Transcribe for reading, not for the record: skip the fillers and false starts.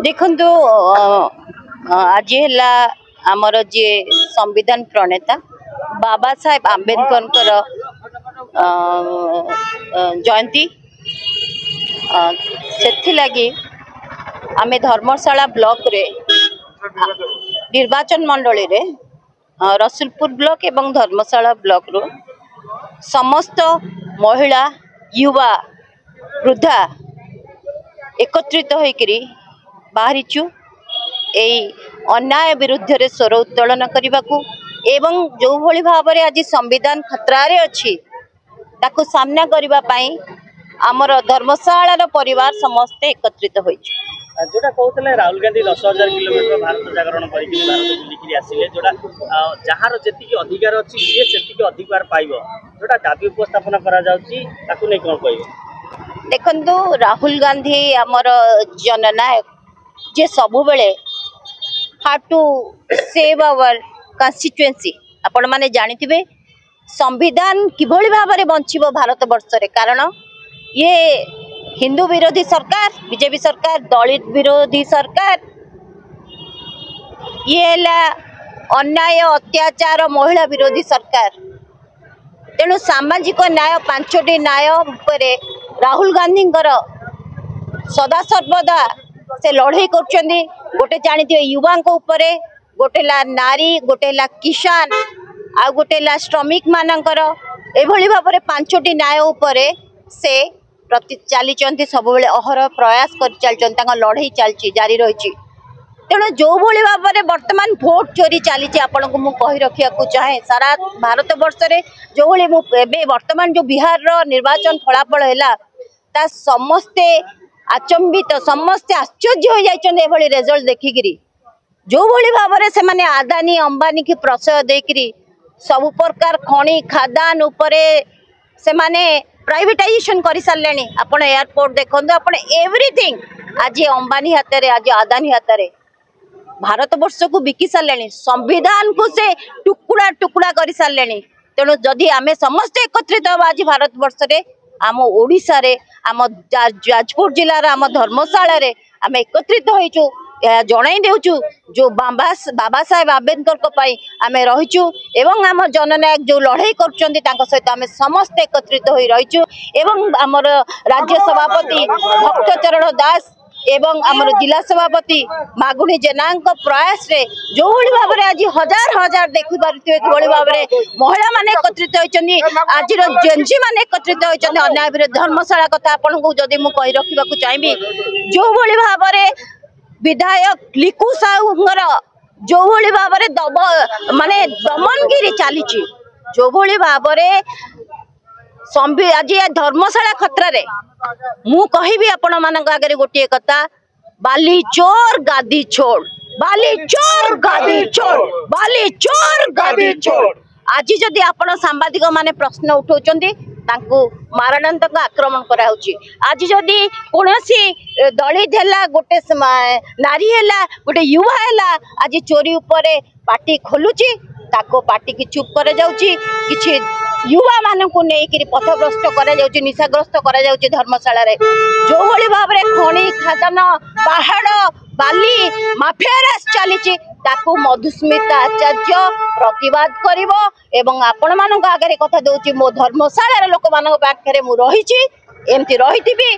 देखु आज है आमर जी संविधान प्रणेता बाबा साहेब आंबेडकर जयंती से लगी आमे धर्मशाला ब्लॉक रे निर्वाचन मंडली रे रसुलपुर ब्लॉक एवं धर्मशाला ब्लॉक रो समस्त महिला युवा वृद्धा एकत्रित होकर बाहरीचु अन्याय विरुद्ध रे स्वर उत्तोलन करने को एवं जो भली भाव में आज संविधान खतरा रे अच्छी ताकू सामना करने आमर धर्मशाला परिवार समस्ते एकत्रित हो जोटा कहते राहुल गांधी 10,000 किलोमीटर भारत जागरण करके भारत बुलिकी आसिले जोटा जार जी अधिकार अच्छी सी से अधिकार पाइब जोटा दाबी उपस्थापन करा नहीं कौन कह देखु राहुल गांधी आमर जननायक जे सबु बेले हाव टू सेव आवर कन्स्टिट्युएंसी आपण माने जानिथिबे संविधान किभली भाव में बंचिबो भारत वर्ष रे कारण ये हिंदू विरोधी सरकार बीजेपी सरकार दलित विरोधी सरकार ये अन्याय अत्याचार महिला विरोधी सरकार तेणु सामाजिक न्याय 5टी न्याय उपरे राहुल गांधी सदा सर्वदा से लड़ाई कर गोटे जानी युवा उपरे गोटे नारी गोटे किसान आ गोटे श्रमिक मानकर एभली भाव में 5टी न्याय उपरे से प्रति चली सब अहर प्रयास कर चलता लड़ाई चलती जारी रही तेणु जो भली भाव में वर्तमान भोट चोरी चली आपण को मुझे कही रखा चाहे सारा भारत वर्ष रे जो भाई वर्तमान जो बिहार रो निर्वाचन फलाफल है समस्ते आचंबित समस्ते आश्चर्य हो जाए रिजल्ट देखिकी जो भली भाव में से माने आदानी अंबानी की प्रशय देकरी सब प्रकार खनि खादान उपरे से माने प्राइवेटाइजेशन कर सारे आपण एयरपोर्ट देखो आपण एवरीथिंग आज अंबानी हाथ में आज आदानी हाथ में भारत वर्ष को बिकी सारे संविधान को से टुकड़ा टुकड़ा कर सारे तेणु जदि आमे समस्त एकत्रित हम आज भारत वर्ष रे आम ओडिशा रे आम जाजपुर जिलार आम धर्मशाला रे आम एकत्रित होइचु जणाई देउचु जो बाबा साहेब आंबेडकर आम रहीचु एवं आम जननायक जो लड़ाई कर सहित आम समस्त एकत्रित हो रहीचु एवं आमर राज्य सभापति भक्तचरण दास एवं आमर जिला सभापति मागुणी जेना प्रयास रे जो भली भाव में आज हजार हजार देखि पारुथिबे कि भाव में महिला माने एकत्रित होइचंदी आज जेनजी माने एकत्रित होइचंदी अन्याय विरोध धर्मशाला कथा आपन को जदी मु कहि रखिबा को चाहबी जो भली भाव में विधायक लिकु साहुंगर जो भली भाव में माने दमनगिरी चली जो भली भाव में आज धर्मशाला खतरा रे मु कहिबी आपण मानक आगे गोटे कथा बाली चोर गादी छोड़ बाली चोर गादी छोड़ बाली चोर गादी छोड़ आज जदि आपण सांबादिक माने प्रश्न उठाउचंदी तांको मारणांतक आक्रमण करा होची आज जदि कोनोसी दलित हैला गोटे नारी हैला गोटे युवा हैला आज चोरी उपरे पार्टी खोलुची ताको पार्टी की चुप करे जाउची किछि युवा मान को लेकर पथभ्रष्ट कर निशाग्रस्त कर धर्मशाला रे जो भली भाव में खनि खादान पहाड़ बाली माफिया चली ताकू मधुस्मिता आचार्य प्रतिवाद करिवो एवं आपण मानक आगे कथा दउची मो धर्मशाला लोक मान पाखे रही एमती रही